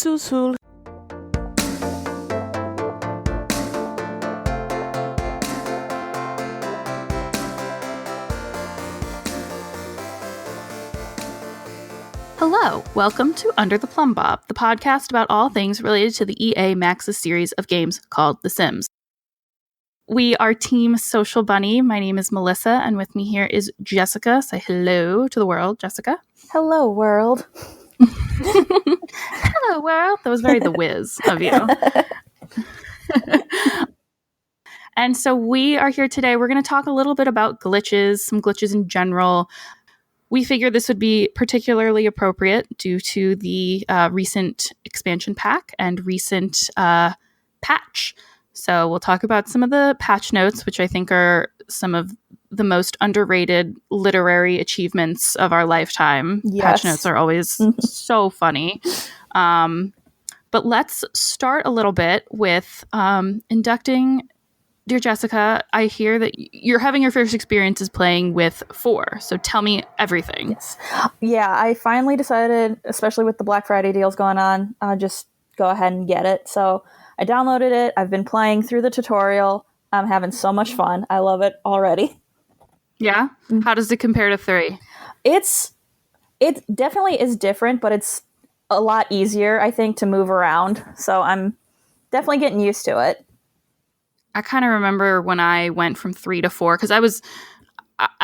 Sul. Hello, welcome to Under the Plumbob, the podcast about all things related to the EA-Maxis series of games called The Sims. We are Team Social Bunny. My name is Melissa, and with me here is Jessica. Say hello to the world, Jessica. Hello, world. Hello, world. That was very The Wiz of you. And so we are here today. We're going to talk a little bit about glitches, some glitches in general. We figured this would be particularly appropriate due to the recent expansion pack and recent patch. So we'll talk about some of the patch notes, which I think are some of the most underrated literary achievements of our lifetime. Yes. Patch notes are always so funny. But let's start a little bit with inducting... Dear Jessica, I hear that you're having your first experiences playing with 4. So tell me everything. Yes. Yeah, I finally decided, especially with the Black Friday deals going on, just go ahead and get it. So I downloaded it. I've been playing through the tutorial. I'm having so much fun. I love it already. Yeah? How does it compare to 3? It definitely is different, but it's a lot easier, I think, to move around. So I'm definitely getting used to it. I kind of remember when I went from 3 to 4, because I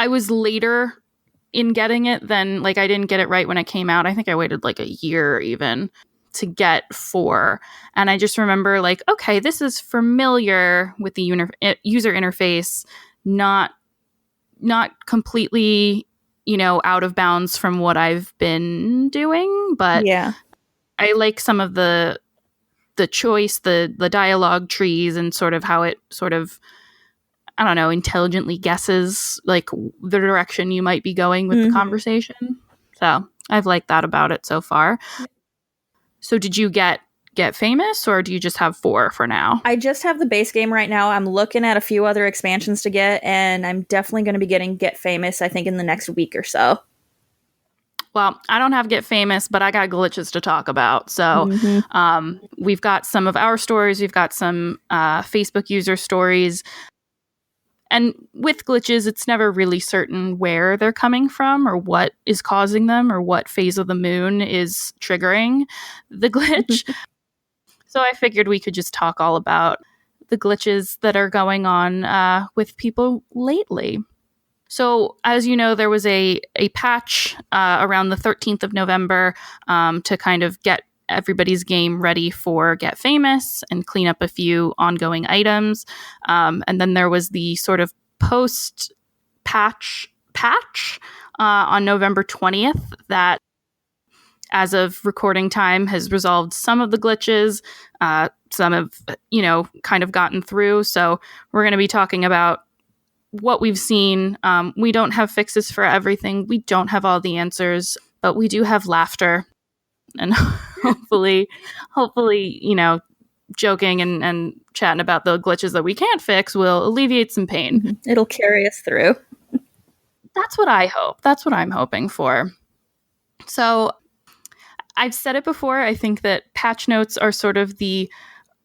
was later in getting it than, like, I didn't get it right when it came out. I think I waited like a year even to get 4. And I just remember, like, okay, this is familiar with the user interface, not completely, out of bounds from what I've been doing, but yeah. I like some of the choice, the dialogue trees, and sort of how it sort of, I don't know, intelligently guesses like the direction you might be going with the conversation. So I've liked that about it so far. So did you get famous, or do you just have 4 for now? I just have the base game right now. I'm looking at a few other expansions to get, and I'm definitely going to be getting Get Famous, I think, in the next week or so. Well, I don't have Get Famous, but I got glitches to talk about. So we've got some of our stories. We've got some Facebook user stories. And with glitches, it's never really certain where they're coming from or what is causing them or what phase of the moon is triggering the glitch. So I figured we could just talk all about the glitches that are going on with people lately. So, as you know, there was a patch around the 13th of November to kind of get everybody's game ready for Get Famous and clean up a few ongoing items. And then there was the sort of post-patch on November 20th that, as of recording time, has resolved some of the glitches. Some have, kind of gotten through. So we're going to be talking about what we've seen. We don't have fixes for everything. We don't have all the answers, but we do have laughter. And hopefully, joking and chatting about the glitches that we can't fix will alleviate some pain. It'll carry us through. That's what I hope. That's what I'm hoping for. So I've said it before. I think that patch notes are sort of the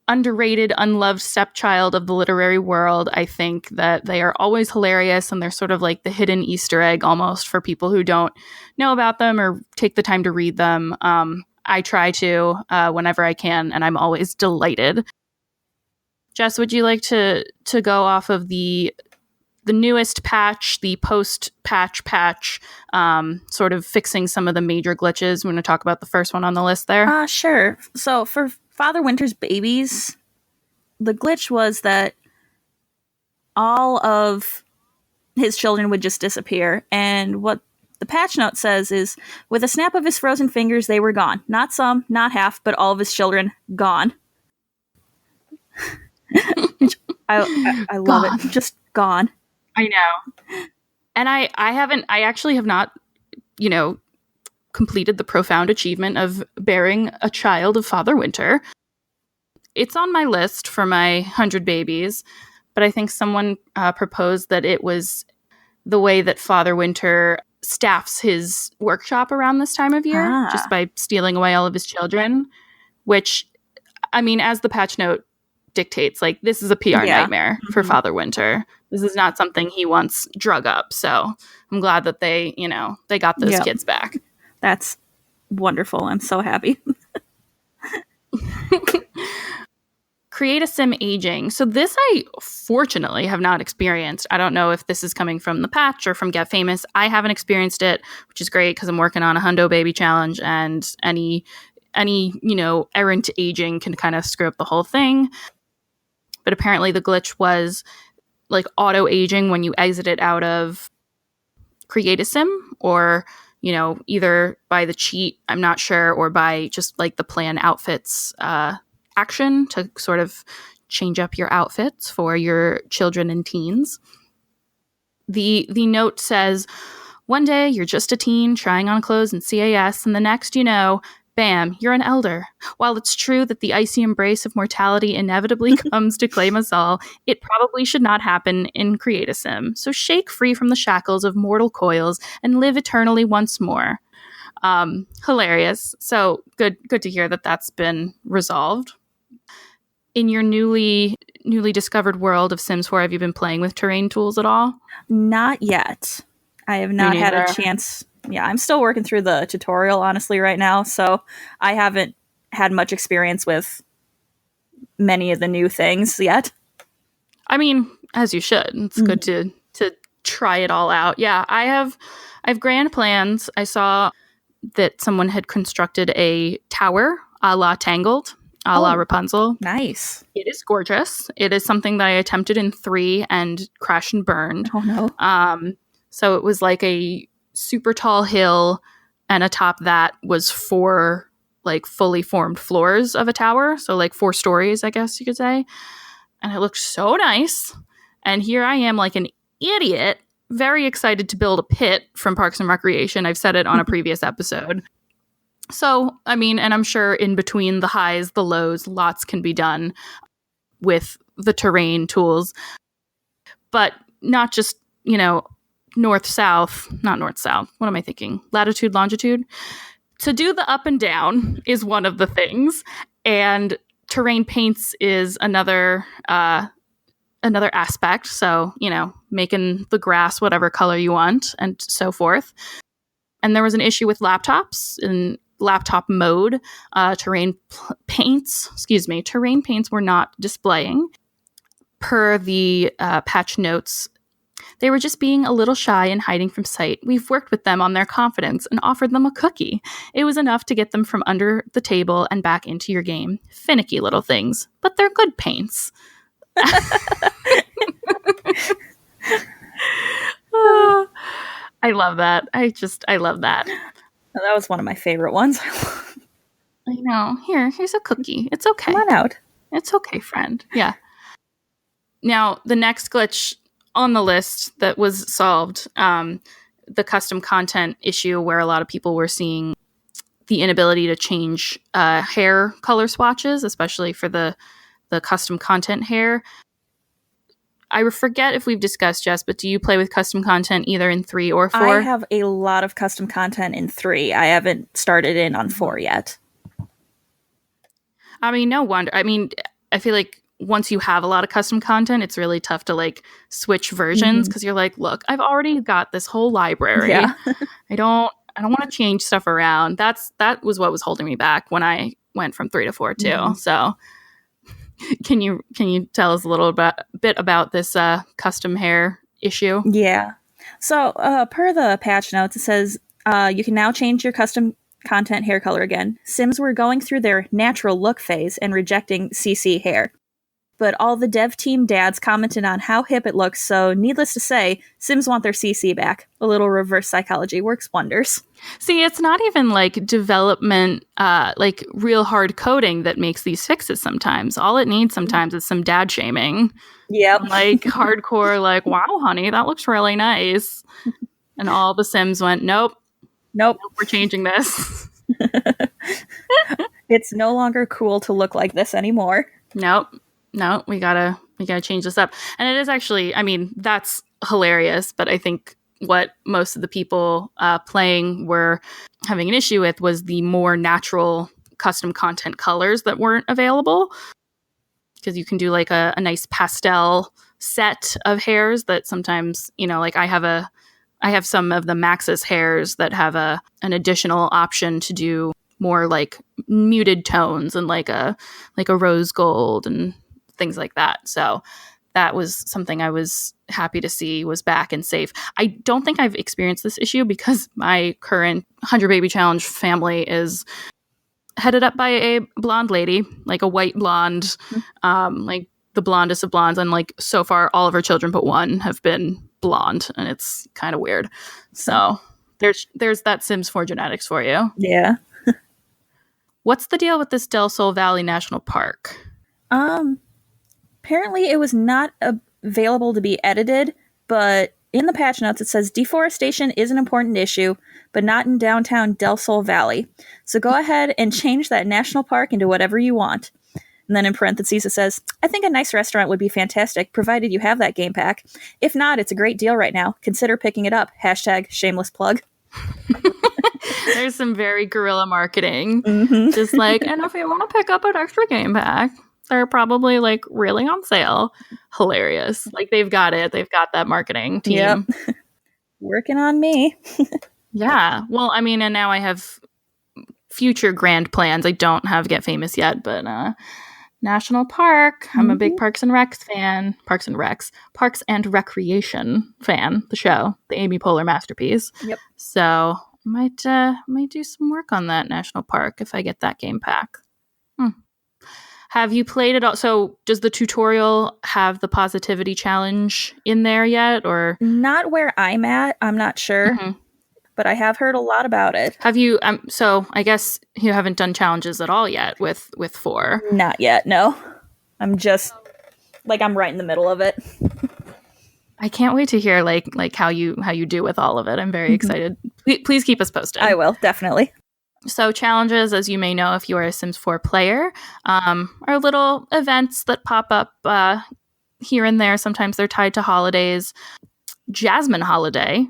underrated, unloved stepchild of the literary world. I think that they are always hilarious, and they're sort of like the hidden Easter egg almost for people who don't know about them or take the time to read them. I try to whenever I can, and I'm always delighted. Jess, would you like to go off of the newest patch, the post-patch, sort of fixing some of the major glitches? We're going to talk about the first one on the list there. Sure. So for Father Winter's babies, the glitch was that all of his children would just disappear. And what the patch note says is, with a snap of his frozen fingers, they were gone. Not some, not half, but all of his children gone. I love it. Just gone. I know. And I actually have not, completed the profound achievement of bearing a child of Father Winter. It's on my list for my 100 babies, but I think someone proposed that it was the way that Father Winter staffs his workshop around this time of year, just by stealing away all of his children, which, I mean, as the patch note dictates, like, this is a PR nightmare for Father Winter. This is not something he wants drug up. So I'm glad that they got those kids back. That's wonderful. I'm so happy. Create a sim aging. So this I fortunately have not experienced. I don't know if this is coming from the patch or from Get Famous. I haven't experienced it, which is great because I'm working on a Hundo Baby challenge, and any errant aging can kind of screw up the whole thing. But apparently the glitch was like auto aging when you exit it out of Create a Sim, or either by the cheat, I'm not sure, or by just like the plan outfits action to sort of change up your outfits for your children and teens. The note says, one day you're just a teen trying on clothes in CAS, and the next bam, you're an elder. While it's true that the icy embrace of mortality inevitably comes to claim us all, it probably should not happen in Create a Sim. So shake free from the shackles of mortal coils and live eternally once more. Hilarious. So good to hear that that's been resolved. In your newly discovered world of Sims 4, have you been playing with terrain tools at all? Not yet. I have not had a chance. Yeah, I'm still working through the tutorial, honestly, right now. So I haven't had much experience with many of the new things yet. I mean, as you should. It's good to try it all out. Yeah, I have grand plans. I saw that someone had constructed a tower a la Tangled, a la Rapunzel. Nice. It is gorgeous. It is something that I attempted in 3 and crashed and burned. Oh, no. So it was like a super tall hill, and atop that was 4 like fully formed floors of a tower. So like 4 stories, I guess you could say. And it looked so nice. And here I am like an idiot, very excited to build a pit from Parks and Recreation. I've said it on a previous episode. So, I mean, and I'm sure in between the highs, the lows, lots can be done with the terrain tools. But not just, north-south, not north-south. What am I thinking? Latitude, longitude? To do the up and down is one of the things. And terrain paints is another aspect. So, making the grass whatever color you want and so forth. And there was an issue with laptops in laptop mode. Terrain paints were not displaying. Per the patch notes, they were just being a little shy and hiding from sight. We've worked with them on their confidence and offered them a cookie. It was enough to get them from under the table and back into your game. Finicky little things, but they're good paints. I love that. I love that. That was one of my favorite ones. I know. Here's a cookie. It's okay. Come on out. It's okay, friend. Yeah. Now, the next glitch on the list that was solved, the custom content issue where a lot of people were seeing the inability to change hair color swatches, especially for the custom content hair. I forget if we've discussed, Jess, but do you play with custom content either in 3 or 4? I have a lot of custom content in 3. I haven't started in on 4 yet. I mean, no wonder. I mean, I feel like once you have a lot of custom content, it's really tough to like switch versions because you're like, look, I've already got this whole library. Yeah. I don't want to change stuff around. That was what was holding me back when I went from 3 to 4 too. So can you tell us a little bit about this custom hair issue? Yeah. So per the patch notes, it says you can now change your custom content hair color again. Sims were going through their natural look phase and rejecting CC hair. But all the dev team dads commented on how hip it looks, so needless to say, Sims want their CC back. A little reverse psychology works wonders. See, it's not even like development, like real hard coding that makes these fixes sometimes. All it needs sometimes is some dad shaming. Yep. Like hardcore, like, wow, honey, that looks really nice. And all the Sims went, nope, we're changing this. It's no longer cool to look like this anymore. Nope. No, we gotta change this up. And it is actually, I mean, that's hilarious, but I think what most of the people playing were having an issue with was the more natural custom content colors that weren't available, because you can do like a nice pastel set of hairs that sometimes, like I have some of the Maxis hairs that have an additional option to do more like muted tones and like a rose gold and things like that. So that was something I was happy to see was back and safe. I don't think I've experienced this issue because my current 100 Baby Challenge family is headed up by a blonde lady, like a white blonde, like the blondest of blondes. And like so far, all of her children but one have been blonde, and it's kind of weird. So there's that Sims 4 genetics for you. Yeah. What's the deal with this Del Sol Valley National Park? Apparently it was not available to be edited, but in the patch notes it says deforestation is an important issue, but not in downtown Del Sol Valley. So go ahead and change that national park into whatever you want. And then in parentheses it says, I think a nice restaurant would be fantastic, provided you have that game pack. If not, it's a great deal right now. Consider picking it up. # shameless plug. There's some very guerrilla marketing. Mm-hmm. Just like, and if you want to pick up an extra game pack, they're probably like really on sale. Hilarious. Like they've got it. They've got that marketing team. Yep. Working on me. Yeah. Well, I mean, and now I have future grand plans. I don't have Get Famous yet, but National Park. I'm a big Parks and Recs fan. Parks and Recreation fan. The show, the Amy Poehler masterpiece. Yep. So might do some work on that National Park if I get that game pack. Have you played it all? So does the tutorial have the positivity challenge in there yet, or not where I'm at? I'm not sure. Mm-hmm. But I have heard a lot about it. Have you? So I guess you haven't done challenges at all yet with 4. Not yet. No, I'm just like I'm right in the middle of it. I can't wait to hear like how you do with all of it. I'm very excited. Please keep us posted. I will, definitely. So challenges, as you may know if you are a Sims 4 player, are little events that pop up here and there. Sometimes they're tied to holidays. Jasmine Holiday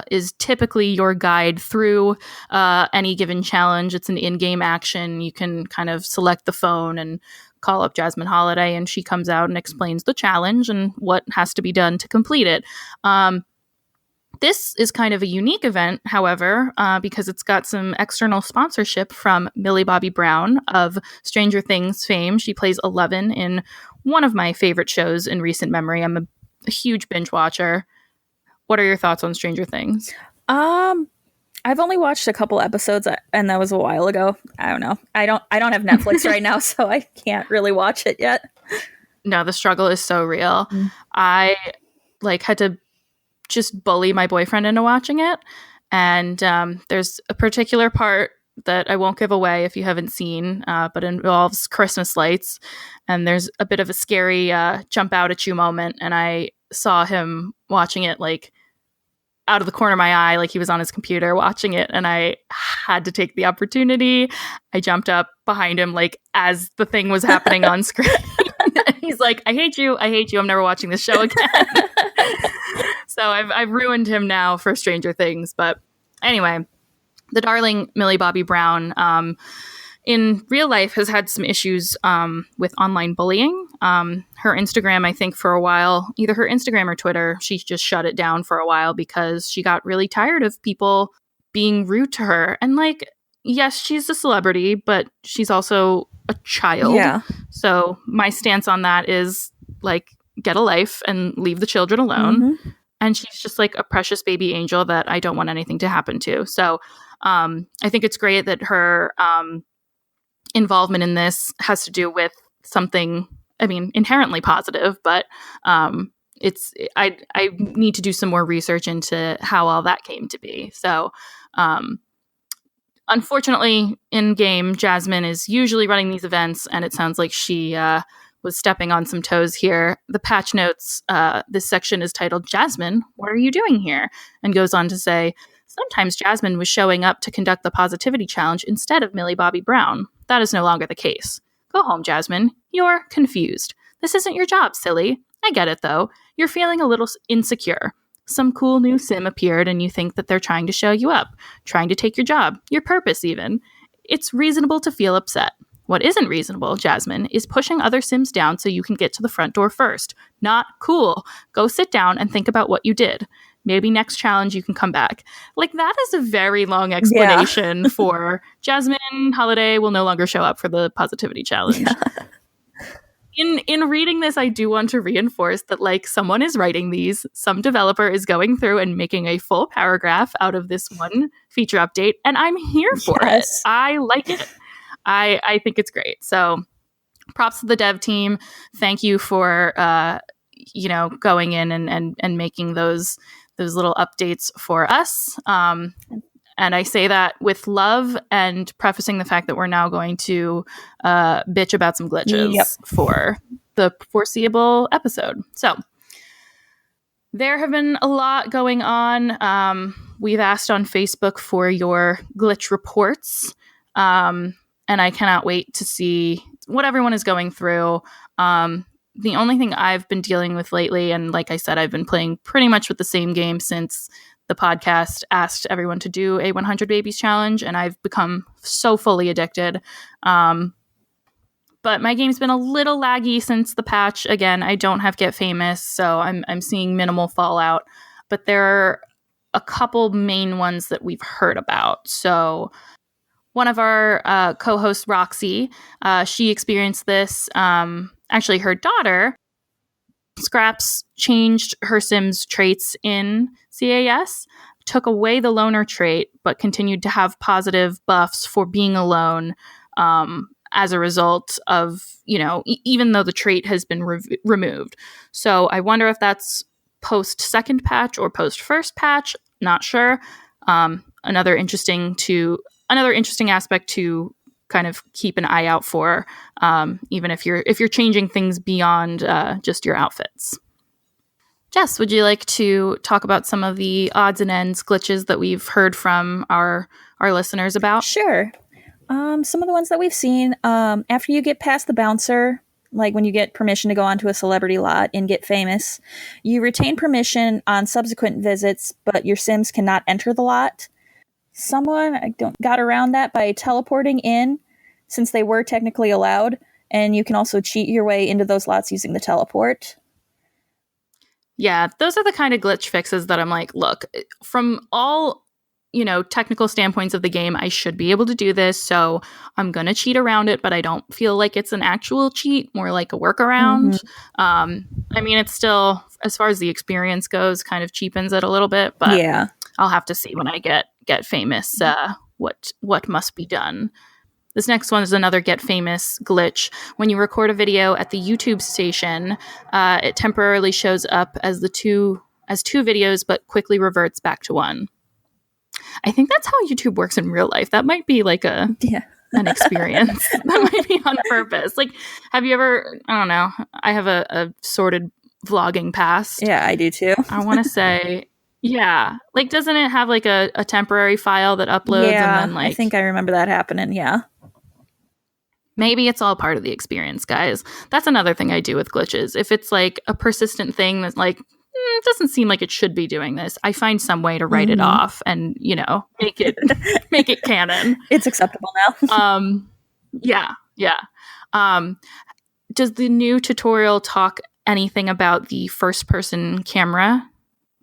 is typically your guide through any given challenge. It's an in-game action. You can kind of select the phone and call up Jasmine Holiday, and she comes out and explains the challenge and what has to be done to complete it. This is kind of a unique event, however, because it's got some external sponsorship from Millie Bobby Brown of Stranger Things fame. She plays 11 in one of my favorite shows in recent memory. I'm a huge binge watcher. What are your thoughts on Stranger Things? I've only watched a couple episodes, and that was a while ago. I don't know. I don't have Netflix right now, so I can't really watch it yet. No, the struggle is so real. I had to just bully my boyfriend into watching it, and there's a particular part that I won't give away if you haven't seen, but it involves Christmas lights, and there's a bit of a scary jump out at you moment, and I saw him watching it like out of the corner of my eye, like he was on his computer watching it, and I had to take the opportunity. I jumped up behind him like as the thing was happening on screen. He's like, I hate you, I'm never watching this show again. So I've ruined him now for Stranger Things. But anyway, the darling Millie Bobby Brown in real life has had some issues with online bullying. Her Instagram, I think for a while, either her Instagram or Twitter, she just shut it down for a while because she got really tired of people being rude to her. And like, yes, she's a celebrity, but she's also a child. Yeah. So my stance on that is like, get a life and leave the children alone. Mm-hmm. And she's just like a precious baby angel that I don't want anything to happen to. So I think it's great that her involvement in this has to do with something, I mean, inherently positive, but I need to do some more research into how all that came to be. So unfortunately, in game, Jasmine is usually running these events, and it sounds like she was stepping on some toes here. The patch notes, this section is titled, Jasmine, what are you doing here? And goes on to say, sometimes Jasmine was showing up to conduct the positivity challenge instead of Millie Bobby Brown. That is no longer the case. Go home, Jasmine. You're confused. This isn't your job, silly. I get it, though. You're feeling a little insecure. Some cool new sim appeared and you think that they're trying to show you up, trying to take your job, your purpose even. It's reasonable to feel upset. What isn't reasonable, Jasmine, is pushing other Sims down so you can get to the front door first. Not cool. Go sit down and think about what you did. Maybe next challenge you can come back. Like, that is a very long explanation for Jasmine Holiday will no longer show up for the positivity challenge. Yeah. In reading this, I do want to reinforce that, like, someone is writing these. Some developer is going through and making a full paragraph out of this one feature update, and I'm here for it. I like it. I think it's great. So props to the dev team. Thank you for going in and making those little updates for us. And I say that with love and prefacing the fact that we're now going to bitch about some glitches for the foreseeable episode. So there have been a lot going on. We've asked on Facebook for your glitch reports. And I cannot wait to see what everyone is going through. The only thing I've been dealing with lately, and like I said, I've been playing pretty much with the same game since the podcast asked everyone to do a 100 Babies challenge, and I've become so fully addicted. But my game's been a little laggy since the patch. Again, I don't have Get Famous, so I'm seeing minimal fallout. But there are a couple main ones that we've heard about. So one of our co-hosts, Roxy, she experienced this. Actually, her daughter, Scraps, changed her Sim's traits in CAS, took away the loner trait, but continued to have positive buffs for being alone as a result of, even though the trait has been removed. So I wonder if that's post-second patch or post-first patch. Not sure. Another interesting aspect to kind of keep an eye out for, even if you're changing things beyond just your outfits. Jess, would you like to talk about some of the odds and ends glitches that we've heard from our listeners about? Sure. Some of the ones that we've seen, after you get past the bouncer, like when you get permission to go onto a celebrity lot and Get Famous, you retain permission on subsequent visits, but your Sims cannot enter the lot. Someone got around that by teleporting in, since they were technically allowed, and you can also cheat your way into those lots using the teleport. Yeah, those are the kind of glitch fixes that I'm like, look, from all, technical standpoints of the game, I should be able to do this, so I'm going to cheat around it, but I don't feel like it's an actual cheat, more like a workaround. I mean, it's still, as far as the experience goes, kind of cheapens it a little bit, but yeah. I'll have to see when I get Famous what must be done. This next one is another Get Famous glitch. When you record a video at the YouTube station, it temporarily shows up as two videos, but quickly reverts back to one. I think that's how YouTube works in real life. That might be like an experience. That might be on purpose. Like, have you ever? I don't know. I have a sordid vlogging past. Yeah, I do too. I want to say. Yeah. Like, doesn't it have like a temporary file that uploads? Yeah, and then, like, I think I remember that happening. Yeah. Maybe it's all part of the experience, guys. That's another thing I do with glitches. If it's like a persistent thing that's like, it doesn't seem like it should be doing this, I find some way to write it off and, make it canon. It's acceptable now. Yeah. Does the new tutorial talk anything about the first person camera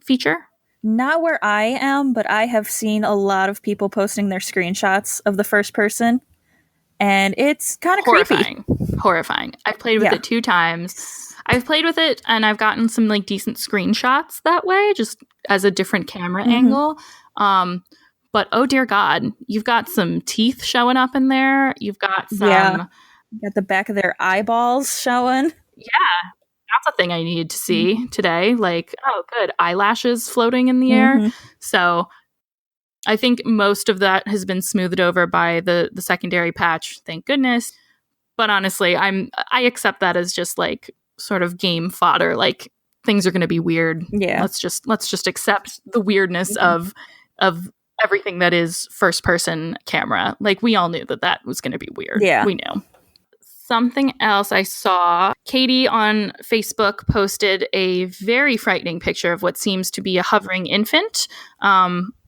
feature? Not where I am, but I have seen a lot of people posting their screenshots of the first person, and it's kind of creepy. Horrifying. I've played with it 2 times. I've played with it, and I've gotten some like decent screenshots that way, just as a different camera angle. But oh dear God, you've got some teeth showing up in there. You've got some... Yeah. You got the back of their eyeballs showing. Yeah. That's a thing I needed to see today. Like, oh, good. Eyelashes floating in the air. So I think most of that has been smoothed over by the secondary patch. Thank goodness. But honestly, I accept that as just like sort of game fodder. Like, things are going to be weird. Yeah. Let's just accept the weirdness of everything that is first person camera. Like, we all knew that was going to be weird. Yeah. We knew. Something else I saw, Katie on Facebook posted a very frightening picture of what seems to be a hovering infant.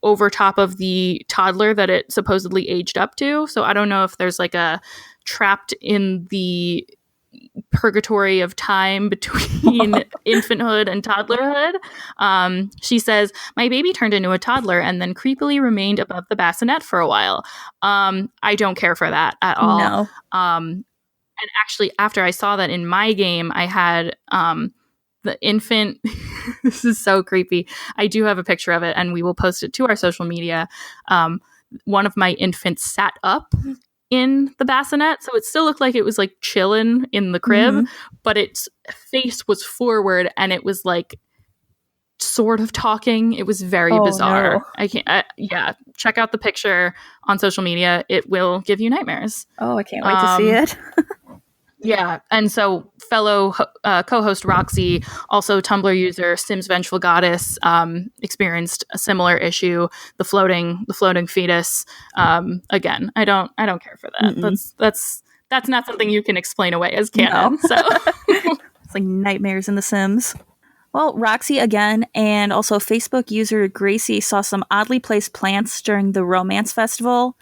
over top of the toddler that it supposedly aged up to. So I don't know if there's like a trapped in the purgatory of time between infanthood and toddlerhood. She says, my baby turned into a toddler and then creepily remained above the bassinet for a while. I don't care for that at all. No. And actually, after I saw that in my game, I had the infant. This is so creepy. I do have a picture of it, and we will post it to our social media. One of my infants sat up in the bassinet, so it still looked like it was like chilling in the crib, but its face was forward and it was like sort of talking. It was very bizarre. No. I can't. Yeah, check out the picture on social media. It will give you nightmares. Oh, I can't wait to see it. Yeah, and so fellow co-host Roxy, also Tumblr user Sims Vengeful Goddess, experienced a similar issue. The floating fetus. Again, I don't care for that. Mm-mm. That's not something you can explain away as canon. No. So it's like nightmares in The Sims. Well, Roxy again, and also Facebook user Gracie saw some oddly placed plants during the Romance Festival.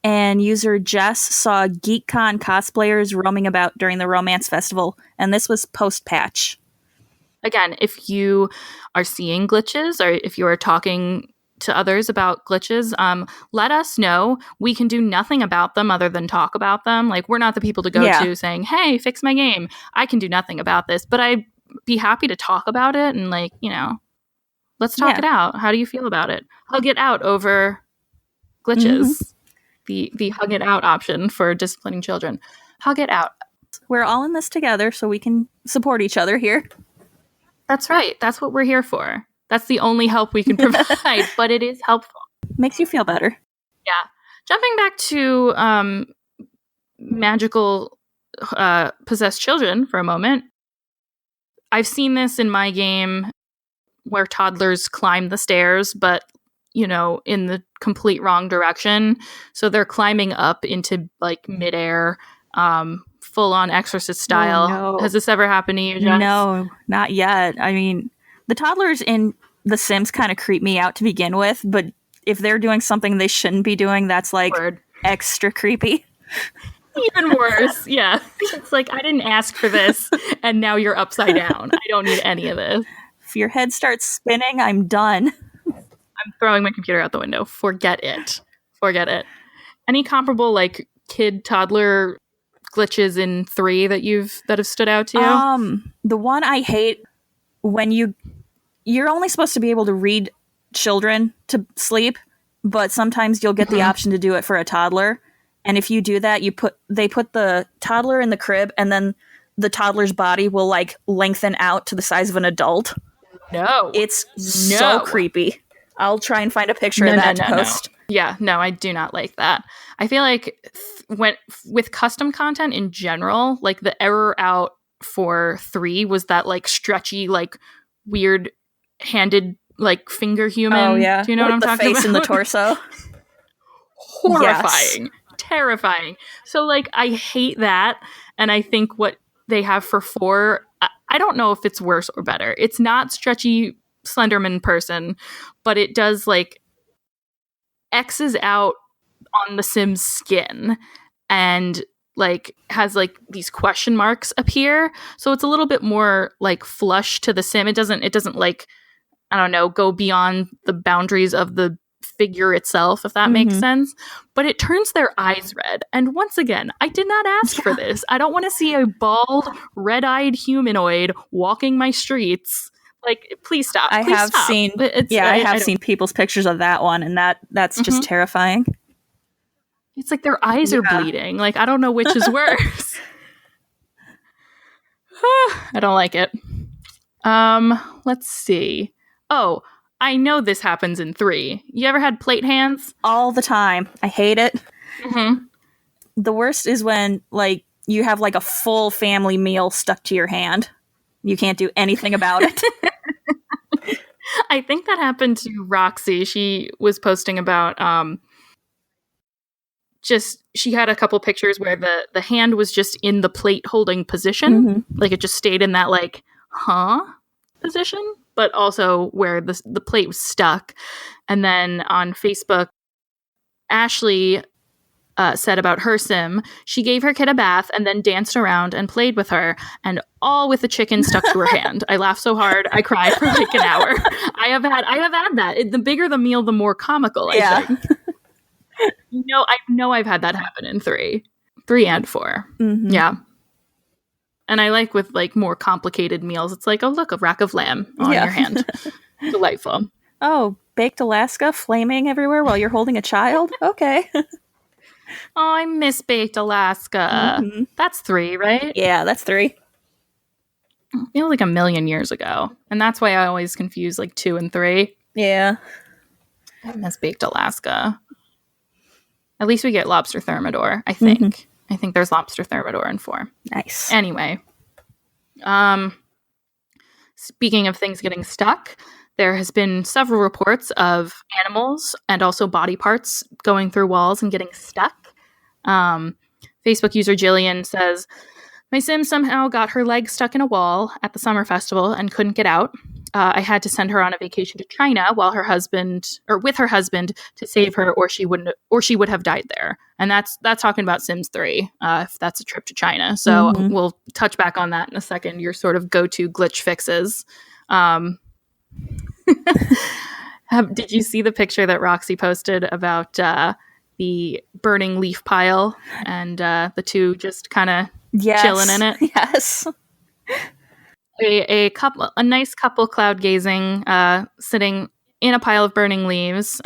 And user Jess saw GeekCon cosplayers roaming about during the Romance Festival, and this was post-patch. Again, if you are seeing glitches or if you are talking to others about glitches, let us know. We can do nothing about them other than talk about them. Like, we're not the people to go to saying, hey, fix my game. I can do nothing about this, but I'd be happy to talk about it and, like, you know, let's talk it out. How do you feel about it? Hug it out over glitches. Mm-hmm. The hug it out option for disciplining children. Hug it out. We're all in this together, so we can support each other here. That's right. That's what we're here for. That's the only help we can provide, but it is helpful. Makes you feel better. Yeah. Jumping back to magical possessed children for a moment. I've seen this in my game where toddlers climb the stairs, but you know, in the complete wrong direction. So they're climbing up into like midair, full on Exorcist style. Oh, no. Has this ever happened to you, Jess? No, not yet. I mean, the toddlers in The Sims kind of creep me out to begin with, but if they're doing something they shouldn't be doing, that's like extra creepy. Even worse. Yeah. It's like, I didn't ask for this, and now you're upside down. I don't need any of this. If your head starts spinning, I'm done. I'm throwing my computer out the window. Forget it. Any comparable like kid toddler glitches in 3 that have stood out to you? The one I hate, when you're only supposed to be able to read children to sleep, but sometimes you'll get the option to do it for a toddler. And if you do that, they put the toddler in the crib, and then the toddler's body will like lengthen out to the size of an adult. No. It's so creepy. I'll try and find a picture of that to post. No. Yeah, no, I do not like that. I feel like with custom content in general, like the error out for 3 was that like stretchy, like weird handed, like finger human. Oh yeah, do you know what I'm talking about? The face and the torso. Horrifying, yes. Terrifying. So like, I hate that, and I think what they have for 4, I don't know if it's worse or better. It's not stretchy Slenderman person, but it does like X's out on the Sim's skin and like has like these question marks appear, so it's a little bit more like flush to the Sim. It doesn't like, I don't know, go beyond the boundaries of the figure itself, if that makes sense, but it turns their eyes red, and once again, I did not ask for this. I don't want to see a bald red-eyed humanoid walking my streets. Like, please stop. I have seen people's pictures of that one, and that's just terrifying. It's like their eyes are bleeding. Like, I don't know which is worse. I don't like it. Let's see. Oh, I know this happens in 3. You ever had plate hands? All the time. I hate it. The worst is when, like, you have, like, a full family meal stuck to your hand. You can't do anything about it. I think that happened to Roxy. She was posting about she had a couple pictures where the hand was just in the plate holding position. Like it just stayed in that like position, but also where the plate was stuck. And then on Facebook, Ashley said about her sim, she gave her kid a bath and then danced around and played with her, and all with the chicken stuck to her hand. I laughed so hard I cried for like an hour. I have had that. The bigger the meal, the more comical. I think. I know I've had that happen in 3 and 4. Mm-hmm. Yeah. And I like with like more complicated meals. It's like, oh look, a rack of lamb on your hand. Delightful. Oh, baked Alaska flaming everywhere while you're holding a child? Okay. Oh, I miss baked Alaska. Mm-hmm. That's 3, right? Yeah, that's 3. It feels like a million years ago. And that's why I always confuse like 2 and 3. Yeah. I miss baked Alaska. At least we get lobster thermidor, I think. Mm-hmm. I think there's lobster thermidor in 4. Nice. Anyway. Speaking of things getting stuck, there has been several reports of animals and also body parts going through walls and getting stuck. Facebook user Jillian says, my sim somehow got her leg stuck in a wall at the summer festival and couldn't get out. I had to send her on a vacation to China with her husband to save her, or she would have died there. And that's talking about Sims 3, if that's a trip to China. So we'll touch back on that in a second. Your sort of go-to glitch fixes. Did you see the picture that Roxy posted about the burning leaf pile and the two just kind of chilling in it? Yes. A nice couple cloud gazing, sitting in a pile of burning leaves,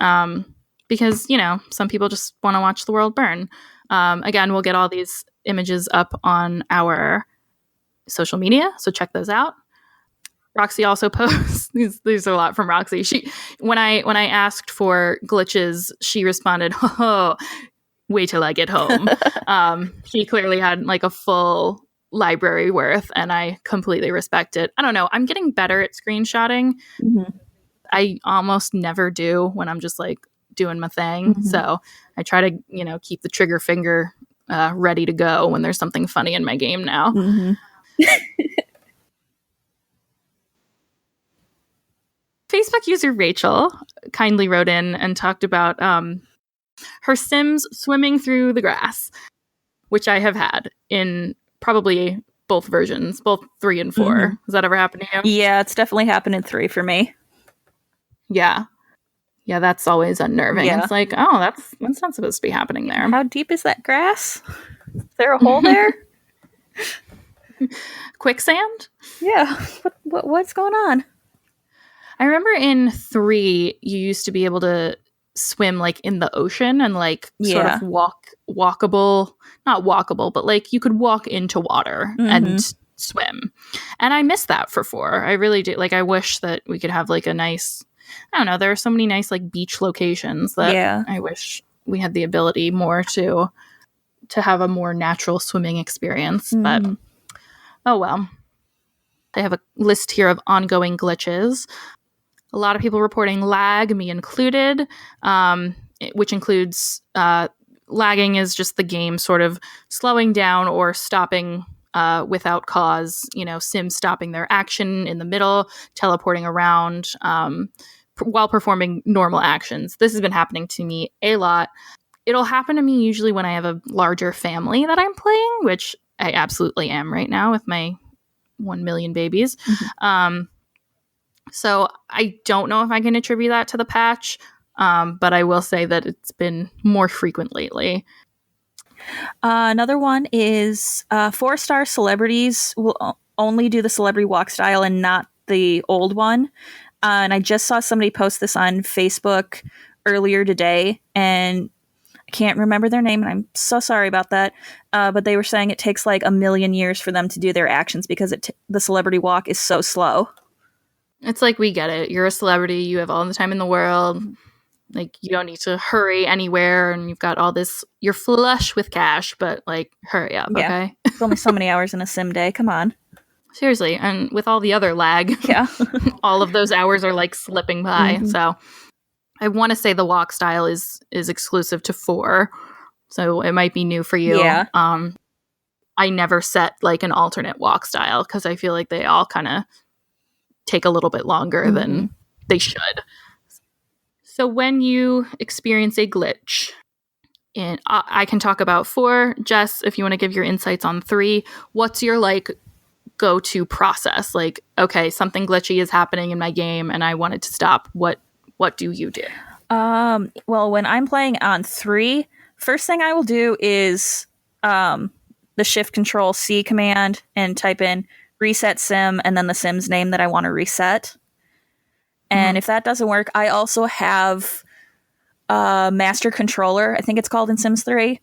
because some people just want to watch the world burn. Again, we'll get all these images up on our social media, so check those out. Roxy also posts these are a lot from Roxy. She when I asked for glitches, she responded, "Oh, wait till I get home." She clearly had like a full library worth, and I completely respect it. I don't know. I'm getting better at screenshotting. Mm-hmm. I almost never do when I'm just like doing my thing. Mm-hmm. So I try to keep the trigger finger ready to go when there's something funny in my game now. Mm-hmm. Facebook user Rachel kindly wrote in and talked about her Sims swimming through the grass, which I have had in probably both versions, both 3 and 4. Mm-hmm. Has that ever happened to you? Yeah, it's definitely happened in 3 for me. Yeah, that's always unnerving. Yeah. It's like, oh, that's not supposed to be happening there. How deep is that grass? Is there a hole there? Quicksand? Yeah. What's going on? I remember in 3, you used to be able to swim like in the ocean and like sort of walkable, not walkable, but like you could walk into water and swim. And I miss that for 4. I really do. Like, I wish that we could have like a nice, I don't know, there are so many nice like beach locations that I wish we had the ability more to have a more natural swimming experience. But oh well. They have a list here of ongoing glitches. A lot of people reporting lag, me included, which includes lagging is just the game sort of slowing down or stopping without cause, Sims stopping their action in the middle, teleporting around while performing normal actions. This has been happening to me a lot. It'll happen to me usually when I have a larger family that I'm playing, which I absolutely am right now with my 1 million babies. So I don't know if I can attribute that to the patch, but I will say that it's been more frequent lately. Another one is 4-star celebrities will only do the celebrity walk style and not the old one. And I just saw somebody post this on Facebook earlier today, and I can't remember their name, and I'm so sorry about that. But they were saying it takes like a million years for them to do their actions because the celebrity walk is so slow. It's like, we get it. You're a celebrity. You have all the time in the world. Like, you don't need to hurry anywhere, and you've got all this. You're flush with cash, but like, hurry up, okay? It's only so many hours in a sim day. Come on. Seriously, and with all the other lag, all of those hours are like slipping by. So I want to say the walk style is exclusive to 4, so it might be new for you. Yeah. I never set like an alternate walk style because I feel like they all kind of take a little bit longer than they should. So when you experience a glitch, and I can talk about 4. Jess, if you want to give your insights on 3, what's your like go-to process? Like, okay, something glitchy is happening in my game and I want it to stop. What do you do? Well, when I'm playing on 3, first thing I will do is the Shift Control C command and type in reset sim and then the sim's name that I want to reset. And if that doesn't work, I also have master controller, I think it's called in Sims 3.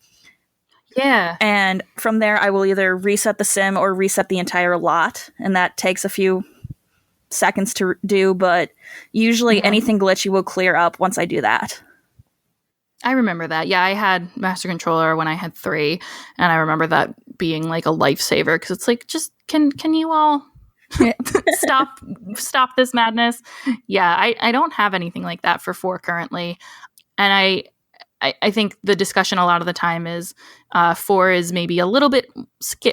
Yeah. And from there, I will either reset the sim or reset the entire lot. And that takes a few seconds to do, but usually anything glitchy will clear up once I do that. I remember that. Yeah, I had master controller when I had 3, and I remember that being like a lifesaver because it's like, just can you all stop this madness? Yeah, I don't have anything like that for 4 currently. And I think the discussion a lot of the time is 4 is maybe a little bit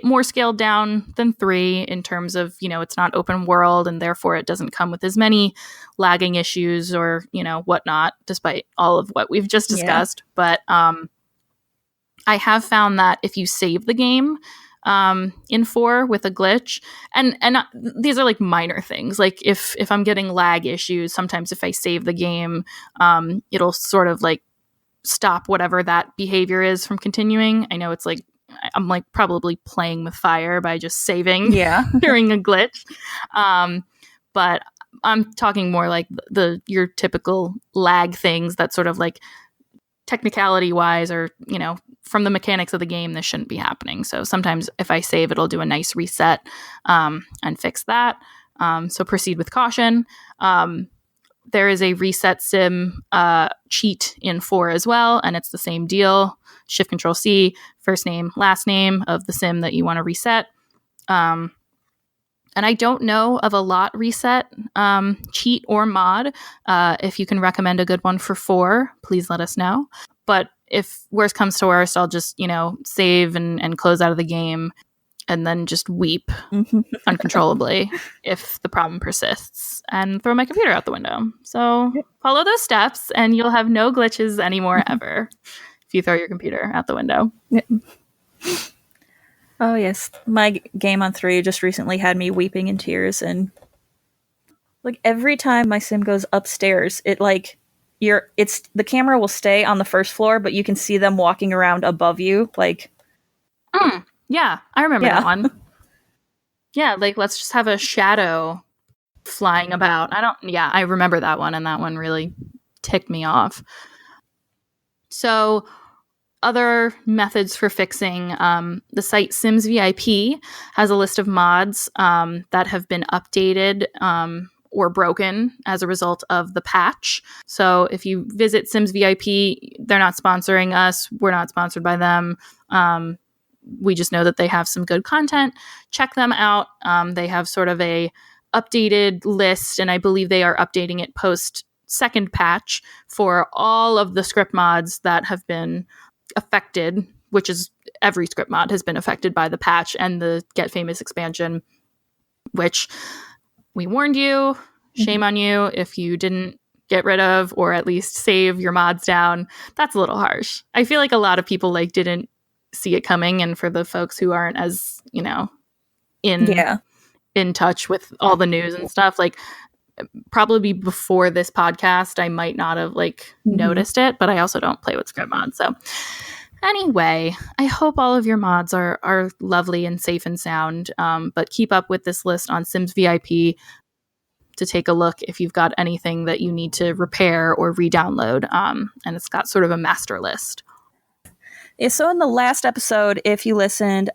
more scaled down than 3 in terms of, it's not open world and therefore it doesn't come with as many lagging issues or, whatnot, despite all of what we've just discussed. Yeah. But I have found that if you save the game in 4 with a glitch, and these are like minor things. Like if I'm getting lag issues, sometimes if I save the game, it'll sort of like stop whatever that behavior is from continuing. I know it's like I'm like probably playing with fire by just saving during a glitch. But I'm talking more like your typical lag things that sort of like technicality wise or, from the mechanics of the game, this shouldn't be happening. So sometimes if I save, it'll do a nice reset and fix that. So proceed with caution. There is a reset sim cheat in 4 as well, and it's the same deal. Shift Control C, first name, last name of the sim that you want to reset. And I don't know of a lot reset cheat or mod. If you can recommend a good one for 4, please let us know. But if worst comes to worst, I'll just, save and close out of the game and then just weep uncontrollably if the problem persists and throw my computer out the window. So follow those steps and you'll have no glitches anymore ever if you throw your computer out the window. Oh, yes. My game on 3 just recently had me weeping in tears. And like every time my sim goes upstairs, it like the camera will stay on the first floor, but you can see them walking around above you. Like, yeah, I remember that one. Yeah, like let's just have a shadow flying about. I remember that one, and that one really ticked me off. So other methods for fixing, the site Sims VIP has a list of mods that have been updated or broken as a result of the patch. So if you visit Sims VIP, they're not sponsoring us. We're not sponsored by them. We just know that they have some good content. Check them out. They have sort of a updated list, and I believe they are updating it post second patch for all of the script mods that have been affected, which is every script mod has been affected by the patch and the Get Famous expansion, which we warned you. Shame on you if you didn't get rid of or at least save your mods down. That's a little harsh. I feel like a lot of people like didn't see it coming, and for the folks who aren't as in touch with all the news and stuff, like probably before this podcast I might not have noticed it, but I also don't play with script mods. So anyway, I hope all of your mods are lovely and safe and sound, but keep up with this list on Sims VIP to take a look if you've got anything that you need to repair or re-download, and it's got sort of a master list. Yeah, so in the last episode, if you listened,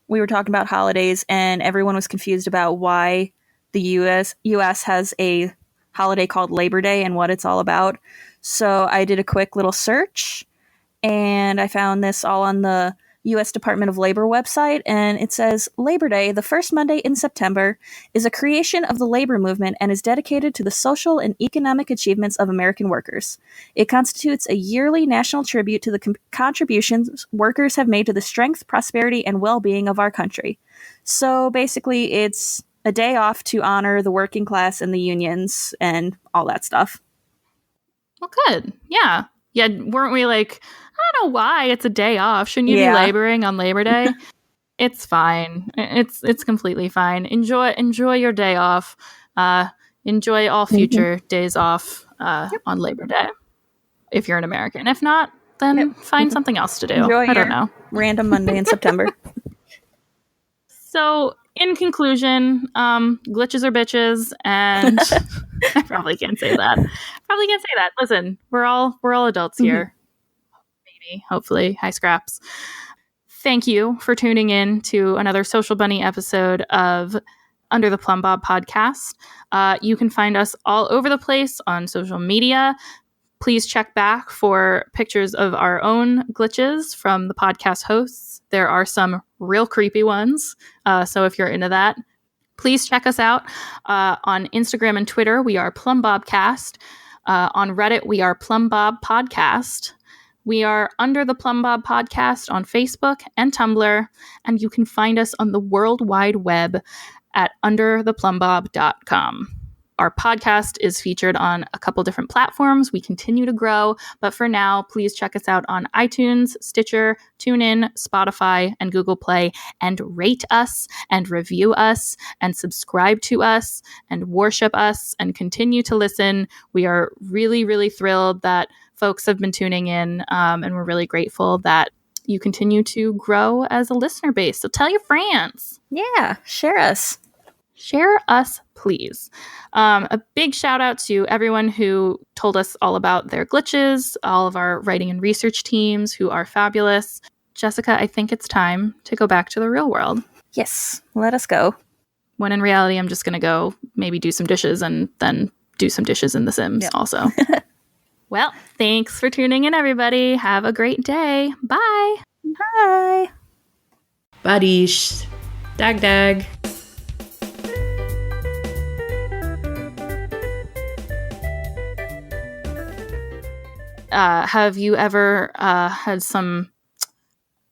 we were talking about holidays, and everyone was confused about why the U.S. has a holiday called Labor Day and what it's all about. So I did a quick little search, and I found this all on the U.S. Department of Labor website, and it says, Labor Day, the first Monday in September, is a creation of the labor movement and is dedicated to the social and economic achievements of American workers. It constitutes a yearly national tribute to the contributions workers have made to the strength, prosperity, and well-being of our country. So basically, it's a day off to honor the working class and the unions and all that stuff. Well, good. Yeah. Yeah. Weren't we like, I don't know why it's a day off. Shouldn't you be laboring on Labor Day? It's fine. It's completely fine. Enjoy your day off. Enjoy all future days off on Labor Day if you're an American. If not, then find something else to do. I don't know. Random Monday in September. So, in conclusion, glitches are bitches, and I probably can't say that. Listen, we're all adults here. Maybe, hopefully. Hi, Scraps. Thank you for tuning in to another Social Bunny episode of Under the Plumbob Podcast. You can find us all over the place on social media. Please check back for pictures of our own glitches from the podcast hosts. There are some real creepy ones, so if you're into that, please check us out. On Instagram and Twitter, we are Plumbobcast. On Reddit, we are Plumbob Podcast. We are Under the Plumbob Podcast on Facebook and Tumblr, and you can find us on the World Wide Web at undertheplumbob.com. Our podcast is featured on a couple different platforms. We continue to grow, but for now, please check us out on iTunes, Stitcher, TuneIn, Spotify, and Google Play, and rate us and review us and subscribe to us and worship us and continue to listen. We are really, really thrilled that folks have been tuning in, and we're really grateful that you continue to grow as a listener base. So tell your friends. Yeah, share us. Share us, please. A big shout out to everyone who told us all about their glitches, all of our writing and research teams who are fabulous. Jessica, I think it's time to go back to the real world. Yes, let us go. When in reality, I'm just going to go maybe do some dishes and then do some dishes in The Sims also. Well, thanks for tuning in, everybody. Have a great day. Bye. Bye. Badish. Dag dag. Have you ever had some,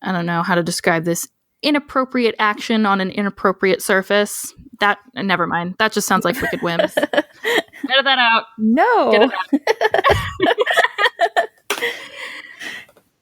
I don't know how to describe this, inappropriate action on an inappropriate surface? Never mind. That just sounds like wicked whims. Edit that out. No. Get it out.